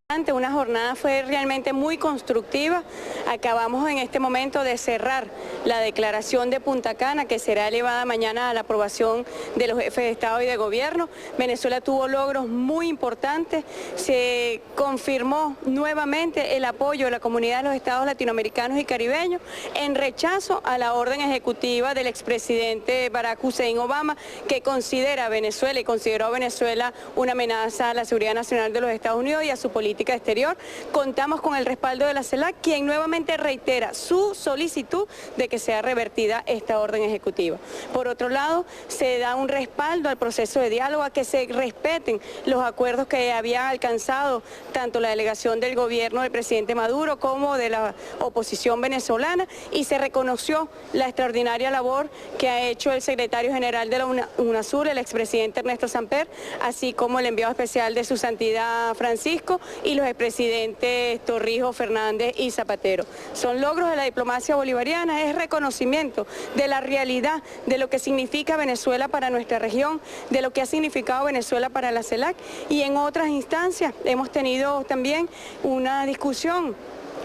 Una jornada fue realmente muy constructiva. Acabamos en este momento de cerrar la declaración de Punta Cana, que será elevada mañana a la aprobación de los jefes de Estado y de Gobierno. Venezuela tuvo logros muy importantes. Se confirmó nuevamente el apoyo de la comunidad de los estados latinoamericanos y caribeños en rechazo a la orden ejecutiva del expresidente Barack Hussein Obama, que considera a Venezuela y consideró a Venezuela una amenaza a la seguridad nacional de los Estados Unidos y a su política exterior. Contamos con el respaldo de la CELAC, quien nuevamente reitera su solicitud de que sea revertida esta orden ejecutiva. Por otro lado, se da un respaldo al proceso de diálogo, a que se respeten los acuerdos que había alcanzado tanto la delegación del gobierno del presidente Maduro como de la oposición venezolana, y se reconoció la extraordinaria labor que ha hecho el secretario general de la UNASUR, el expresidente Ernesto Samper, así como el enviado especial de su santidad Francisco y los expresidentes Torrijos, Fernández y Zapatero. Son logros de la diplomacia bolivariana, es reconocimiento de la realidad de lo que significa Venezuela para nuestra región, de lo que ha significado Venezuela para la CELAC, y en otras instancias hemos tenido también una discusión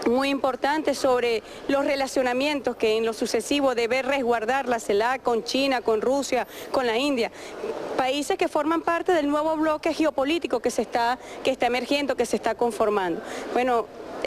muy importante sobre los relacionamientos que en lo sucesivo debe resguardar la CELAC con China, con Rusia, con la India, países que forman parte del nuevo bloque geopolítico que está emergiendo, que se está conformando. Bueno,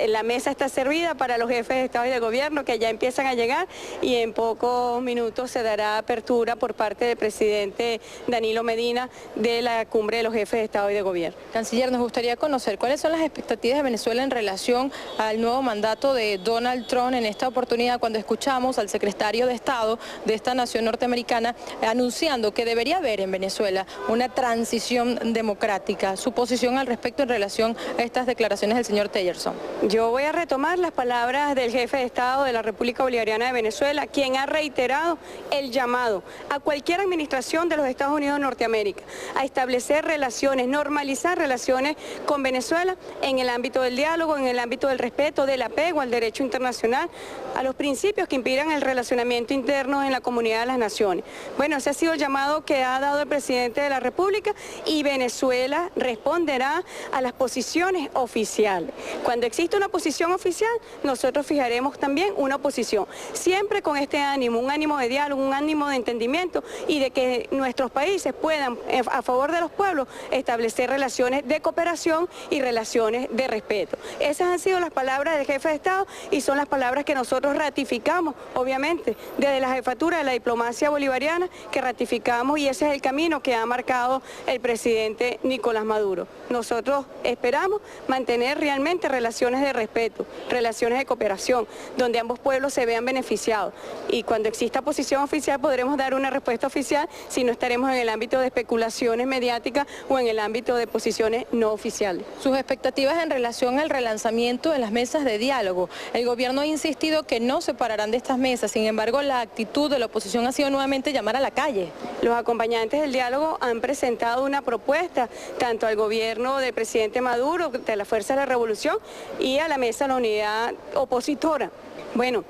la mesa está servida para los jefes de Estado y de Gobierno, que ya empiezan a llegar, y en pocos minutos se dará apertura por parte del presidente Danilo Medina de la cumbre de los jefes de Estado y de Gobierno. Canciller, nos gustaría conocer cuáles son las expectativas de Venezuela en relación al nuevo mandato de Donald Trump en esta oportunidad, cuando escuchamos al secretario de Estado de esta nación norteamericana anunciando que debería haber en Venezuela una transición democrática. Su posición al respecto en relación a estas declaraciones del señor Tillerson. Yo voy a retomar las palabras del jefe de Estado de la República Bolivariana de Venezuela, quien ha reiterado el llamado a cualquier administración de los Estados Unidos de Norteamérica a establecer relaciones, normalizar relaciones con Venezuela en el ámbito del diálogo, en el ámbito del respeto, del apego al derecho internacional, a los principios que inspiran el relacionamiento interno en la comunidad de las naciones. Bueno, ese ha sido el llamado que ha dado el presidente de la República, y Venezuela responderá a las posiciones oficiales. Cuando existe una posición oficial, nosotros fijaremos también una posición, siempre con este ánimo, un ánimo de diálogo, un ánimo de entendimiento, y de que nuestros países puedan, a favor de los pueblos, establecer relaciones de cooperación y relaciones de respeto. Esas han sido las palabras del jefe de Estado, y son las palabras que nosotros ratificamos, obviamente, desde la jefatura de la diplomacia bolivariana, que ratificamos, y ese es el camino que ha marcado el presidente Nicolás Maduro. Nosotros esperamos mantener realmente relaciones de respeto, relaciones de cooperación, donde ambos pueblos se vean beneficiados, y cuando exista posición oficial podremos dar una respuesta oficial, si no estaremos en el ámbito de especulaciones mediáticas o en el ámbito de posiciones no oficiales. Sus expectativas en relación al relanzamiento de las mesas de diálogo. El gobierno ha insistido que no se pararán de estas mesas, sin embargo la actitud de la oposición ha sido nuevamente llamar a la calle. Los acompañantes del diálogo han presentado una propuesta tanto al gobierno del presidente Maduro, de la Fuerza de la Revolución, y a la mesa de la unidad opositora. Bueno,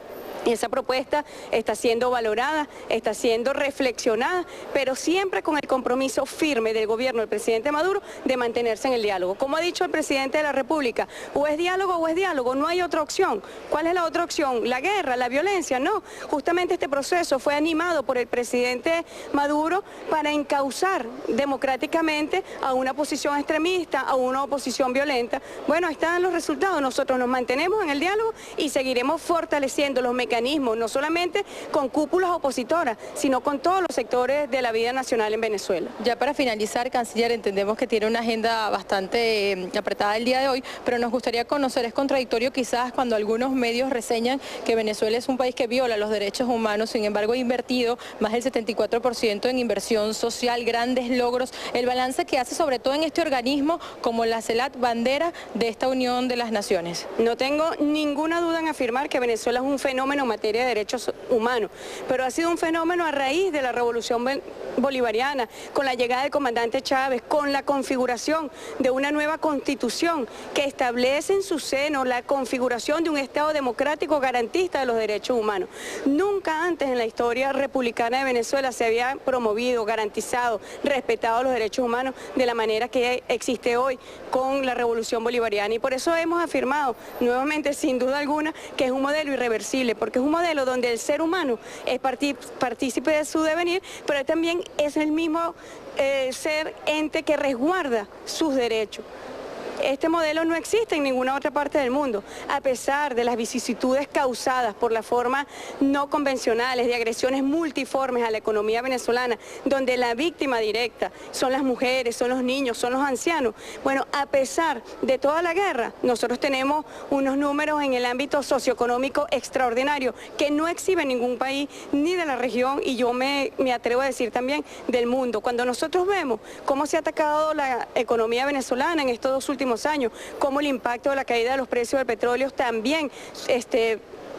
esa propuesta está siendo valorada, está siendo reflexionada, pero siempre con el compromiso firme del gobierno del presidente Maduro de mantenerse en el diálogo. Como ha dicho el presidente de la República, o es diálogo, no hay otra opción. ¿Cuál es la otra opción? ¿La guerra, la violencia? No. Justamente este proceso fue animado por el presidente Maduro para encauzar democráticamente a una posición extremista, a una oposición violenta. Bueno, ahí están los resultados. Nosotros nos mantenemos en el diálogo y seguiremos fortaleciendo los mecanismos, no solamente con cúpulas opositoras, sino con todos los sectores de la vida nacional en Venezuela. Ya para finalizar, canciller, entendemos que tiene una agenda bastante apretada el día de hoy, pero nos gustaría conocer, es contradictorio quizás cuando algunos medios reseñan que Venezuela es un país que viola los derechos humanos, sin embargo ha invertido más del 74% en inversión social, grandes logros, el balance que hace sobre todo en este organismo como la CELAC, bandera de esta Unión de las Naciones. No tengo ninguna duda en afirmar que Venezuela es un fenómeno en materia de derechos humanos, pero ha sido un fenómeno a raíz de la revolución bolivariana, con la llegada del comandante Chávez, con la configuración de una nueva constitución que establece en su seno la configuración de un Estado democrático garantista de los derechos humanos. Nunca antes en la historia republicana de Venezuela se había promovido, garantizado, respetado los derechos humanos de la manera que existe hoy con la revolución bolivariana, y por eso hemos afirmado nuevamente, sin duda alguna, que es un modelo irreversible, porque es un modelo donde el ser humano es partícipe de su devenir, pero también es el mismo ser ente que resguarda sus derechos. Este modelo no existe en ninguna otra parte del mundo, a pesar de las vicisitudes causadas por las formas no convencionales de agresiones multiformes a la economía venezolana, donde la víctima directa son las mujeres, son los niños, son los ancianos. Bueno, a pesar de toda la guerra, nosotros tenemos unos números en el ámbito socioeconómico extraordinarios que no exhibe ningún país, ni de la región, y yo me atrevo a decir también del mundo. Cuando nosotros vemos cómo se ha atacado la economía venezolana en estos 2 últimos años, cómo el impacto de la caída de los precios del petróleo también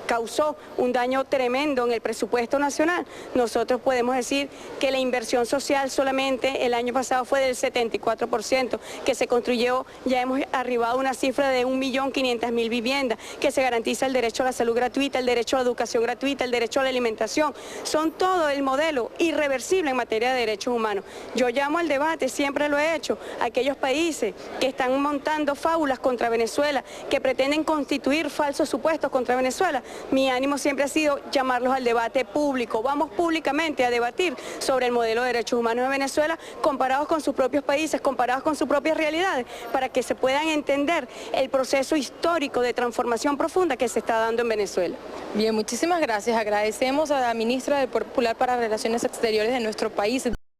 causó un daño tremendo en el presupuesto nacional, nosotros podemos decir que la inversión social solamente el año pasado fue del 74%, que se construyó, ya hemos arribado a una cifra de 1.500.000 viviendas, que se garantiza el derecho a la salud gratuita, el derecho a la educación gratuita, el derecho a la alimentación. Son todo el modelo irreversible en materia de derechos humanos. Yo llamo al debate, siempre lo he hecho, a aquellos países que están montando fábulas contra Venezuela, que pretenden constituir falsos supuestos contra Venezuela. Mi ánimo siempre ha sido llamarlos al debate público. Vamos públicamente a debatir sobre el modelo de derechos humanos de Venezuela comparados con sus propios países, comparados con sus propias realidades, para que se puedan entender el proceso histórico de transformación profunda que se está dando en Venezuela. Bien, muchísimas gracias. Agradecemos a la ministra del Poder Popular para Relaciones Exteriores de nuestro país.